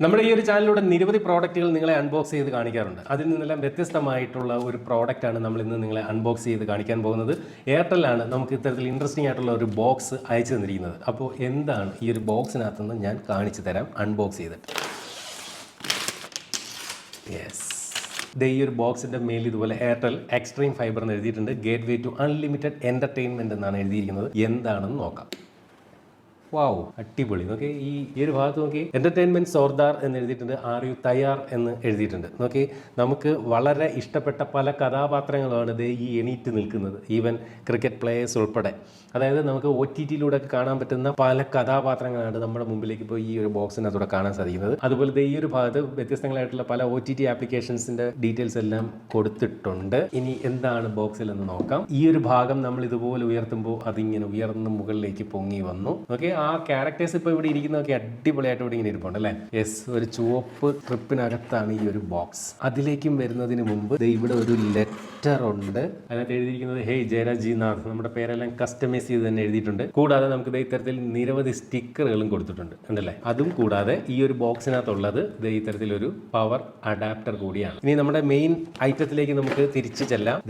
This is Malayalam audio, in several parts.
നമ്മുടെ ഈ ഒരു ചാനലിലൂടെ നിരവധി പ്രോഡക്റ്റുകൾ നിങ്ങളെ അൺബോക്സ് ചെയ്ത് കാണിക്കാറുണ്ട്. അതിൽ നിന്നെല്ലാം വ്യത്യസ്തമായിട്ടുള്ള ഒരു പ്രോഡക്റ്റാണ് നമ്മൾ ഇന്ന് നിങ്ങളെ അൺബോക്സ് ചെയ്ത് കാണിക്കാൻ പോകുന്നത്. എയർടെല്ലാണ് നമുക്ക് ഇത്തരത്തിൽ ഇൻട്രസ്റ്റിംഗ് ആയിട്ടുള്ള ഒരു ബോക്സ് അയച്ചു തന്നിരിക്കുന്നത്. അപ്പോൾ എന്താണ് ഈ ഒരു ബോക്സിനകത്തുനിന്ന് ഞാൻ കാണിച്ചു തരാം അൺബോക്സ് ചെയ്തിട്ട്. യെസ്, ഈ ഒരു ബോക്സിന്റെ മേൽ ഇതുപോലെ എയർടെൽ എക്സ്ട്രീം ഫൈബർ എന്ന് എഴുതിയിട്ടുണ്ട്. Gateway to unlimited entertainment എന്നാണ് എഴുതിയിരിക്കുന്നത്. എന്താണെന്ന് നോക്കാം. വാവ്, അടിപൊളി. നോക്കി ഈ ഒരു ഭാഗത്ത് നോക്കി എന്റർടൈൻമെന്റ് സോർദാർ എന്ന് എഴുതിയിട്ടുണ്ട്. ആർ യു തയ്യാർ എന്ന് എഴുതിയിട്ടുണ്ട്. നോക്കി, നമുക്ക് വളരെ ഇഷ്ടപ്പെട്ട പല കഥാപാത്രങ്ങളാണ് ഇത് ഈ എണീറ്റ് നിൽക്കുന്നത്. ഈവൻ ക്രിക്കറ്റ് പ്ലേയേഴ്സ് ഉൾപ്പെടെ. അതായത് നമുക്ക് OTT-യിലൂടെ കാണാൻ പറ്റുന്ന പല കഥാപാത്രങ്ങളാണ് നമ്മുടെ മുമ്പിലേക്ക് ഇപ്പോൾ ഈ ഒരു ബോക്സിനകത്തൂടെ കാണാൻ സാധിക്കുന്നത്. അതുപോലെ ഈ ഒരു ഭാഗത്ത് വ്യത്യസ്തങ്ങളായിട്ടുള്ള പല OTT ആപ്ലിക്കേഷൻസിന്റെ ഡീറ്റെയിൽസ് എല്ലാം കൊടുത്തിട്ടുണ്ട്. ഇനി എന്താണ് ബോക്സിൽ എന്ന് നോക്കാം. ഈ ഒരു ഭാഗം നമ്മൾ ഇതുപോലെ ഉയർത്തുമ്പോൾ അതിങ്ങനെ ഉയർന്ന് മുകളിലേക്ക് പൊങ്ങി വന്നു. ഓക്കെ, ആ ക്യാരക്ടേഴ്സ് ഇപ്പോൾ ഇവിടെ ഇരിക്കുന്നതൊക്കെ അടിപൊളിയായിട്ട് ഇവിടെ ഇങ്ങനെ ഇരിപ്പുണ്ട് അല്ലേ. യെസ്, ഒരു ചുവപ്പ് ട്രിപ്പിനകത്താണ് ഈ ഒരു ബോക്സ്. അതിലേക്കും വരുന്നതിന് മുമ്പ് ഇവിടെ ഒരു ലെറ്റർ ഉണ്ട്. അതിനകത്ത് എഴുതിയിരിക്കുന്നത് ഹേയ് ജയരാജ് ജി നാഥ്. നമ്മുടെ പേരെല്ലാം കസ്റ്റമൈസ് ചെയ്ത് തന്നെ എഴുതിയിട്ടുണ്ട്. കൂടാതെ നമുക്ക് ഇത്തരത്തിൽ നിരവധി സ്റ്റിക്കറുകളും കൊടുത്തിട്ടുണ്ട് ഉണ്ടല്ലേ. അതും കൂടാതെ ഈ ഒരു ബോക്സിനകത്തുള്ളത് ഇത്തരത്തിലൊരു പവർ അഡാപ്റ്റർ കൂടിയാണ്. ഇനി നമ്മുടെ മെയിൻ ഐറ്റത്തിലേക്ക് നമുക്ക് തിരിച്ചു ചെല്ലാം.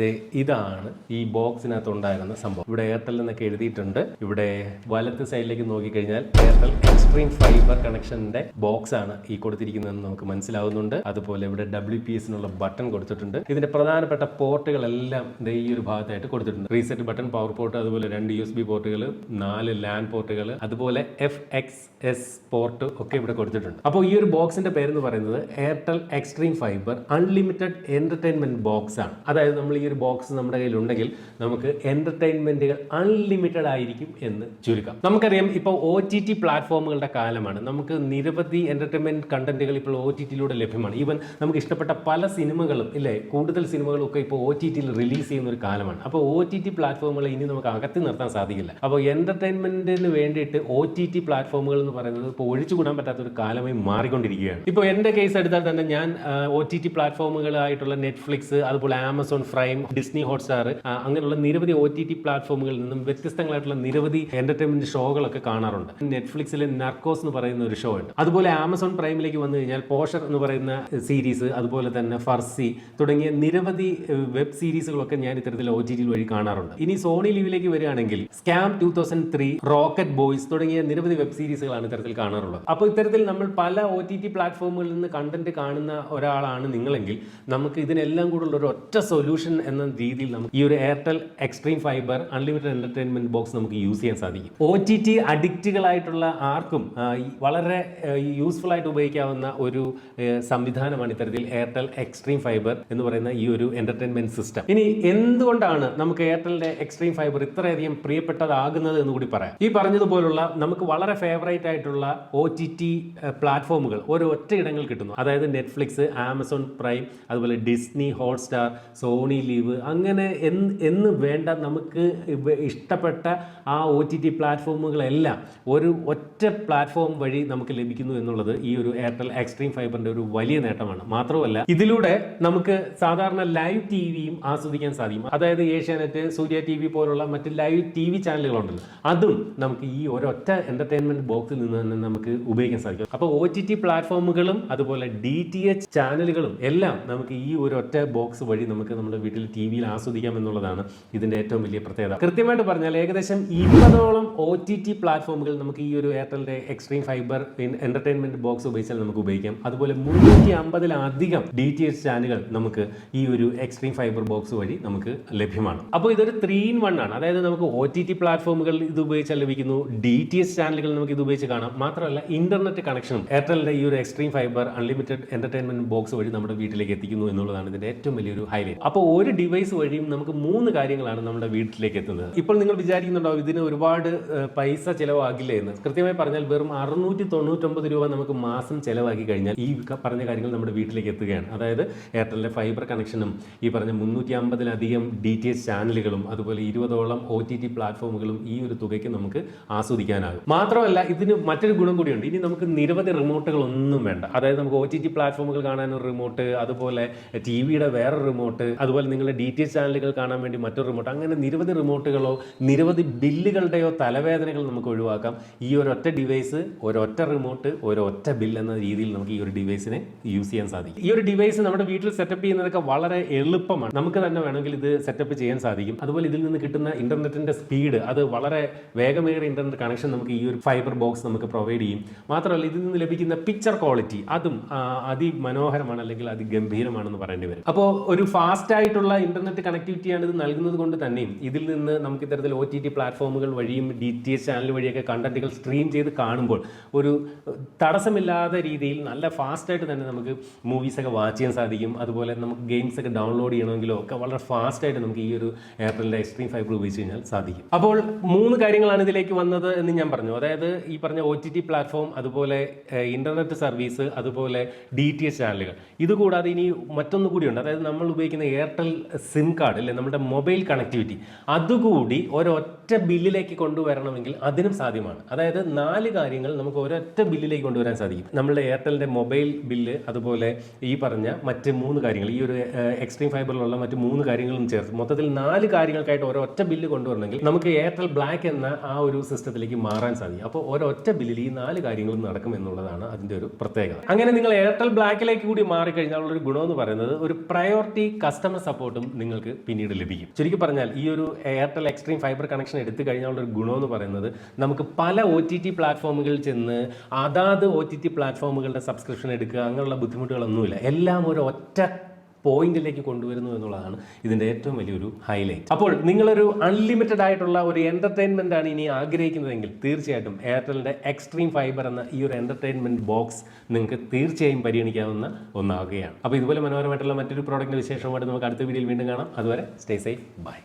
ഇതാണ് ഈ ബോക്സിനകത്ത് ഉണ്ടായിരുന്ന സംഭവം. ഇവിടെ എയർടെൽ എന്നൊക്കെ എഴുതിയിട്ടുണ്ട്. ഇവിടെ വലത്ത് സൈഡിലേക്ക് നോക്കിക്കഴിഞ്ഞാൽ എയർടെൽ എക്സ്ട്രീം ഫൈബർ കണക്ഷന്റെ ബോക്സ് ആണ് ഈ കൊടുത്തിരിക്കുന്നതെന്ന് നമുക്ക് മനസ്സിലാവുന്നുണ്ട്. അതുപോലെ ഇവിടെ WPS ബട്ടൺ കൊടുത്തിട്ടുണ്ട്. ഇതിന്റെ പ്രധാനപ്പെട്ട പോർട്ടുകളെല്ലാം ഈ ഒരു ഭാഗത്തായിട്ട് കൊടുത്തിട്ടുണ്ട്. റീസെറ്റ് ബട്ടൺ, പവർ പോർട്ട്, അതുപോലെ 2 USB പോർട്ടുകൾ, 4 LAN പോർട്ടുകൾ, അതുപോലെ FXS പോർട്ട് ഒക്കെ ഇവിടെ കൊടുത്തിട്ടുണ്ട്. അപ്പോൾ ഈ ഒരു ബോക്സിന്റെ പേരെന്ന് പറയുന്നത് Airtel extreme fibre unlimited entertainment box ആണ്. അതായത് നമ്മൾ ഈ ഒരു ബോക്സ് നമ്മുടെ കയ്യിൽ ഉണ്ടെങ്കിൽ നമുക്ക് എന്റർടൈൻമെന്റുകൾ അൺലിമിറ്റഡ് ആയിരിക്കും എന്ന് ചുരുക്കം. നമുക്കറിയാം, ഇപ്പോൾ OTT പ്ലാറ്റ്ഫോമുകളുടെ കാലമാണ്. നമുക്ക് നിരവധി എന്റർടൈൻമെന്റ് കണ്ടന്റുകൾ ഇപ്പോൾ OTT-യിലൂടെ ലഭ്യമാണ്. ഈവൻ നമുക്ക് ഇഷ്ടപ്പെട്ട പല സിനിമകളും ഇല്ലേ, കൂടുതൽ സിനിമകളും ഒക്കെ ഇപ്പോൾ OTT-യിൽ റിലീസ് ചെയ്യുന്ന ഒരു കാലമാണ്. അപ്പോൾ OTT പ്ലാറ്റ്ഫോമുകളെ ഇനി നമുക്ക് അകത്തി നിർത്താൻ സാധിക്കില്ല. അപ്പോൾ എന്റർടൈൻമെന്റിന് വേണ്ടിയിട്ട് OTT പ്ലാറ്റ്ഫോമുകൾ എന്ന് പറയുന്നത് ഇപ്പോൾ ഒഴിച്ചുകൂടാൻ പറ്റാത്ത ഒരു കാലമായി മാറിക്കൊണ്ടിരിക്കുകയാണ്. ഇപ്പോൾ എൻ്റെ കേസ് എടുത്താൽ തന്നെ ഞാൻ OTT പ്ലാറ്റ്ഫോമുകളായിട്ടുള്ള നെറ്റ്ഫ്ലിക്സ്, അതുപോലെ ആമസോൺ പ്രൈം, ഡിസ്നി ഹോട്ട്സ്റ്റാർ, അങ്ങനെയുള്ള നിരവധി OTT പ്ലാറ്റ്ഫോമുകളിൽ നിന്നും വ്യത്യസ്തങ്ങളായിട്ടുള്ള നിരവധി എന്റർടൈൻമെന്റ് ഷോകളൊക്കെ കാണാറുണ്ട്. നെറ്റ്ഫ്ലിക്സിലെ നർക്കോസ് എന്ന് പറയുന്ന ഒരു ഷോ ഉണ്ട്. അതുപോലെ ആമസോൺ പ്രൈമിലേക്ക് വന്നു കഴിഞ്ഞാൽ പോഷർ എന്ന് പറയുന്ന സീരീസ്, അതുപോലെ തന്നെ ഫർസി തുടങ്ങിയ നിരവധി വെബ് സീരീസുകളൊക്കെ ഞാൻ ഇത്തരത്തിൽ OTT വഴി കാണാറുണ്ട്. ഇനി സോണി ലിവിലേക്ക് വരികയാണെങ്കിൽ സ്കാം 2003, റോക്കറ്റ് ബോയ്സ് തുടങ്ങിയ നിരവധി വെബ് സീരീസുകളാണ് ഇത്തരത്തിൽ കാണാറുള്ളത്. അപ്പോൾ ഇത്തരത്തിൽ നമ്മൾ പല OTT പ്ലാറ്റ്ഫോമുകളിൽ നിന്ന് കണ്ടന്റ് കാണുന്ന ഒരാളാണ് നിങ്ങളെങ്കിൽ നമുക്ക് ഇതിനെല്ലാം കൂടെ ഒരു ഒറ്റ സൊല്യൂഷൻ എന്ന രീതിയിൽ നമുക്ക് ഈ ഒരു Airtel extreme fibre unlimited entertainment box നമുക്ക് യൂസ് ചെയ്യാൻ സാധിക്കും. OTT അഡിക്റ്റുകളായിട്ടുള്ള ആർക്കും വളരെ യൂസ്ഫുൾ ആയിട്ട് ഉപയോഗിക്കാവുന്ന ഒരു സംവിധാനമാണ് ഇത്തരത്തിൽ എയർടെൽ എക്സ്ട്രീം ഫൈബർ എന്ന് പറയുന്ന ഈ ഒരു എന്റർടൈൻമെന്റ് സിസ്റ്റം. ഇനി എന്തുകൊണ്ടാണ് നമുക്ക് എയർടെലിന്റെ എക്സ്ട്രീം ഫൈബർ ഇത്രയധികം പ്രിയപ്പെട്ടതാകുന്നത് എന്ന് കൂടി പറയാം. ഈ പറഞ്ഞതുപോലുള്ള നമുക്ക് വളരെ ഫേവറേറ്റ് ആയിട്ടുള്ള OTT പ്ലാറ്റ്ഫോമുകൾ ഓരോ ഒറ്റ ഇടങ്ങളിൽ കിട്ടുന്നു. അതായത് നെറ്റ്ഫ്ലിക്സ്, ആമസോൺ പ്രൈം, അതുപോലെ ഡിസ്നി ഹോട്ട്സ്റ്റാർ, സോണി ലീവ്, അങ്ങനെ എന്ന് വേണ്ട നമുക്ക് ഇഷ്ടപ്പെട്ട ആ OTT പ്ലാറ്റ്ഫോമുകളെല്ലാം ഒരു ഒറ്റ പ്ലാറ്റ്ഫോം വഴി നമുക്ക് ലഭിക്കുന്നു എന്നുള്ളത് ഈ ഒരു എയർടെൽ എക്സ്ട്രീം ഫൈബറിന്റെ ഒരു വലിയ നേട്ടമാണ്. മാത്രമല്ല, ഇതിലൂടെ നമുക്ക് സാധാരണ ലൈവ് TVയും ആസ്വദിക്കാൻ സാധിക്കും. അതായത് ഏഷ്യാനെറ്റ്, സൂര്യ TV പോലുള്ള മറ്റ് ലൈവ് TV ചാനലുകളുണ്ടല്ലോ, അതും നമുക്ക് ഈ ഒരൊറ്റ എന്റർടൈൻമെന്റ് ബോക്സിൽ നിന്ന് തന്നെ നമുക്ക് ഉപയോഗിക്കാൻ സാധിക്കും. അപ്പോൾ OTT പ്ലാറ്റ്ഫോമുകളും അതുപോലെ DTH ചാനലുകളും എല്ലാം നമുക്ക് ഈ ഒരു ഒറ്റ ബോക്സ് വഴി നമുക്ക് നമ്മുടെ വീട്ടിൽ TVയിൽ ആസ്വദിക്കാം എന്നുള്ളതാണ് ഇതിന്റെ ഏറ്റവും വലിയ പ്രത്യേകത. കൃത്യമായിട്ട് പറഞ്ഞാൽ ഏകദേശം 20ഓളം OTT പ്ലാറ്റ്ഫോമുകൾ നമുക്ക് ഈ ഒരു എയർടെലിന്റെ എക്സ്ട്രീം ഫൈബർ എന്റർടൈൻമെന്റ് ബോക്സ് ഉപയോഗിച്ചാൽ നമുക്ക് ഉപയോഗിക്കാം. അതുപോലെ 350-ലധികം DTH ചാനലുകൾ നമുക്ക് ഈ ഒരു എക്സ്ട്രീം ഫൈബർ ബോക്സ് വഴി നമുക്ക് ലഭ്യമാണ്. അപ്പോൾ ഇതൊരു 3-in-1 ആണ്. അതായത് നമുക്ക് OTT പ്ലാറ്റ്ഫോമുകൾ ഇത് ഉപയോഗിച്ചാൽ ലഭിക്കുന്നു, DTH ചാനലുകൾ നമുക്ക് ഇത് ഉപയോഗിച്ച് കാണാം. മാത്രമല്ല, ഇന്റർനെറ്റ് കണക്ഷനും എയർടെലിന്റെ ഈ ഒരു extreme fibre unlimited entertainment box വഴി നമ്മുടെ വീട്ടിലേക്ക് എത്തിക്കുന്നു എന്നുള്ളതാണ് ഇതിന്റെ ഏറ്റവും വലിയൊരു ഹൈലൈറ്റ്. അപ്പോൾ ഒരു ഡിവൈസ് വഴിയും നമുക്ക് 3 കാര്യങ്ങളാണ് നമ്മുടെ വീട്ടിലേക്ക് എത്തുന്നത്. ഇപ്പോൾ നിങ്ങൾ വിചാരിക്കുന്നുണ്ടാവും ഇതിന് ഒരുപാട് പൈസ ചിലവാകില്ലേ എന്ന്. കൃത്യമായി പറഞ്ഞാൽ വെറും 699 രൂപ നമുക്ക് മാസം ചിലവാക്കി കഴിഞ്ഞാൽ ഈ പറഞ്ഞ കാര്യങ്ങൾ നമ്മുടെ വീട്ടിലേക്ക് എത്തുകയാണ്. അതായത് എയർടെലിന്റെ ഫൈബർ കണക്ഷനും ഈ പറഞ്ഞ 350-ലധികം DTH ചാനലുകളും അതുപോലെ 20ഓളം OTT പ്ലാറ്റ്ഫോമുകളും ഈ ഒരു തുകയ്ക്ക് നമുക്ക് ആസ്വദിക്കാനാകും. മാത്രമല്ല, ഇതിന് മറ്റൊരു ഗുണം കൂടിയുണ്ട്. ഇനി നമുക്ക് നിരവധി റിമോട്ടുകൾ ഒന്നും വേണ്ട. അതായത് നമുക്ക് OTT പ്ലാറ്റ്ഫോമുകൾ കാണാൻ ഒരു റിമോട്ട്, അതുപോലെ TVയുടെ വേറെ റിമോട്ട്, അതുപോലെ നിങ്ങളുടെ DTH ചാനലുകൾ കാണാൻ വേണ്ടി മറ്റൊരു റിമോട്ട്, അങ്ങനെ നിരവധി റിമോട്ടുകളോ നിരവധി ബില്ലുകളുടെയോ തലവേദനകൾ നമുക്ക് ഒഴിവാക്കാം. ഈ ഒരൊറ്റ ഡിവൈസ്, ഒരൊറ്റ റിമോട്ട്, ഒരൊറ്റ ബിൽ എന്ന രീതിയിൽ നമുക്ക് ഈ ഒരു ഡിവൈസിനെ യൂസ് ചെയ്യാൻ സാധിക്കും. ഈ ഒരു ഡിവൈസ് നമ്മുടെ വീട്ടിൽ സെറ്റപ്പ് ചെയ്യുന്നതൊക്കെ വളരെ എളുപ്പമാണ്. നമുക്ക് തന്നെ വേണമെങ്കിൽ ഇത് സെറ്റപ്പ് ചെയ്യാൻ സാധിക്കും. അതുപോലെ ഇതിൽ നിന്ന് കിട്ടുന്ന ഇന്റർനെറ്റിന്റെ സ്പീഡ് അത് വളരെ വേഗമേറിയ ഇന്റർനെറ്റ് കണക്ഷൻ നമുക്ക് ഈ ഒരു ഫൈബർ ബോക്സ് നമുക്ക് പ്രൊവൈഡ് ചെയ്യും. മാത്രമല്ല ഇതിൽ നിന്ന് ലഭിക്കുന്ന പിക്ചർ ക്വാളിറ്റി അതും അതിമനോഹരമാണ്, അല്ലെങ്കിൽ അതിഗംഭീരമാണെന്ന് പറയേണ്ടി വരും. അപ്പോൾ ഒരു ഫാസ്റ്റ് ആയിട്ടുള്ള ഇന്റർനെറ്റ് കണക്ടിവിറ്റിയാണ് ഇത് നൽകുന്നത് കൊണ്ട് തന്നെയും ഇതിൽ നിന്ന് നമുക്ക് ഇത്തരത്തിൽ OTT പ്ലാറ്റ്ഫോമുകൾ വഴിയും DTH ചാനൽ വഴിയൊക്കെ കണ്ടന്റുകൾ സ്ട്രീം ചെയ്ത് കാണുമ്പോൾ ഒരു തടസ്സമില്ലാത്ത രീതിയിൽ നല്ല ഫാസ്റ്റായിട്ട് തന്നെ നമുക്ക് മൂവീസൊക്കെ വാച്ച് ചെയ്യാൻ സാധിക്കും. അതുപോലെ നമുക്ക് ഗെയിംസ് ഒക്കെ ഡൗൺലോഡ് ചെയ്യണമെങ്കിലോ ഒക്കെ വളരെ ഫാസ്റ്റായിട്ട് നമുക്ക് ഈ ഒരു എയർടെലിൻ്റെ എക്സ്ട്രീം ഫൈബർ ഉപയോഗിച്ച് കഴിഞ്ഞാൽ സാധിക്കും. അപ്പോൾ 3 കാര്യങ്ങളാണ് ഇതിലേക്ക് വന്നത് എന്ന് ഞാൻ പറഞ്ഞു. അതായത് ഈ പറഞ്ഞ OTT പ്ലാറ്റ്ഫോം, അതുപോലെ ഇന്റർനെറ്റ് സർവീസ്, അതുപോലെ DTH ചാനലുകൾ. ഇതുകൂടാതെ ഇനി മറ്റൊന്നു കൂടിയുണ്ട്. അതായത് നമ്മൾ ഉപയോഗിക്കുന്ന എയർടെൽ സിം കാർഡ് അല്ലെ, നമ്മുടെ മൊബൈൽ കണക്ടിവിറ്റി, അതുകൂടി ഒരൊറ്റ ബില്ലിലേക്ക് കൊണ്ടുവരണമെങ്കിൽ അതിനും സാധ്യമാണ്. അതായത് 4 കാര്യങ്ങൾ നമുക്ക് ഒരൊറ്റ ബില്ലിലേക്ക് കൊണ്ടുവരാൻ സാധിക്കും. നമ്മളുടെ എയർടെലിൻ്റെ മൊബൈൽ ബില്ല്, അതുപോലെ ഈ പറഞ്ഞ മറ്റ് 3 കാര്യങ്ങൾ, ഈ ഒരു എക്സ്ട്രീം ഫൈബറിലുള്ള മറ്റ് 3 കാര്യങ്ങളും ചേർത്ത് മൊത്തത്തിൽ 4 കാര്യങ്ങൾക്കായിട്ട് ഒരൊറ്റ ബില്ല് കൊണ്ടുവരണമെങ്കിൽ നമുക്ക് എയർടെൽ ബ്ലാക്ക് എന്ന ആ ഒരു സിസ്റ്റത്തിലേക്ക് മാറാൻ സാധിക്കും. അപ്പോൾ ഒരൊറ്റ ബില്ലിൽ ഈ 4 കാര്യങ്ങളും നടക്കും എന്നുള്ളതാണ് അതിൻ്റെ ഒരു പ്രത്യേകത. അങ്ങനെ നിങ്ങൾ എയർടെൽ ബ്ലാക്കിലേക്ക് കൂടി മാറിക്കഴിഞ്ഞാൽ ഉള്ളൊരു ഗുണമെന്ന് പറയുന്നത് ഒരു പ്രയോറിറ്റി കസ്റ്റമർ സപ്പോർട്ടും നിങ്ങൾക്ക് പിന്നീട് ലഭിക്കും. ചുരുക്കി പറഞ്ഞാൽ ഈ ഒരു എയർടെൽ എക്സ്ട്രീം ഫൈബർ കണക്ഷൻ എടുത്തു കഴിഞ്ഞാൽ ഉള്ളൊരു ഗുണമെന്ന് പറയുന്നത് നമുക്ക് പല OTT പ്ലാറ്റ്ഫോമുകളിൽ ചെന്ന് അതാത് OTT പ്ലാറ്റ്ഫോമുകളുടെ സബ്സ്ക്രിപ്ഷൻ എടുക്കുക, അങ്ങനെയുള്ള ബുദ്ധിമുട്ടുകളൊന്നുമില്ല. എല്ലാം ഒരു ഒറ്റ പോയിന്റിലേക്ക് കൊണ്ടുവരുന്നു എന്നുള്ളതാണ് ഇതിൻ്റെ ഏറ്റവും വലിയൊരു ഹൈലൈറ്റ്. അപ്പോൾ നിങ്ങളൊരു അൺലിമിറ്റഡ് ആയിട്ടുള്ള ഒരു എൻ്റർടൈൻമെൻ്റ് ആണ് ഇനി ആഗ്രഹിക്കുന്നതെങ്കിൽ തീർച്ചയായിട്ടും എയർടെലിൻ്റെ എക്സ്ട്രീം ഫൈബർ എന്ന ഈ ഒരു എൻ്റർടൈൻമെൻറ്റ് ബോക്സ് നിങ്ങൾക്ക് തീർച്ചയായും പരിഗണിക്കാവുന്ന ഒന്നാവുകയാണ്. അപ്പോൾ ഇതുപോലെ മനോഹരമായിട്ടുള്ള മറ്റൊരു പ്രോഡക്റ്റിൻ്റെ വിശേഷമായിട്ട് നമുക്ക് അടുത്ത വീഡിയോയിൽ വീണ്ടും കാണാം. അതുവരെ സ്റ്റേ സേഫ്, ബൈ.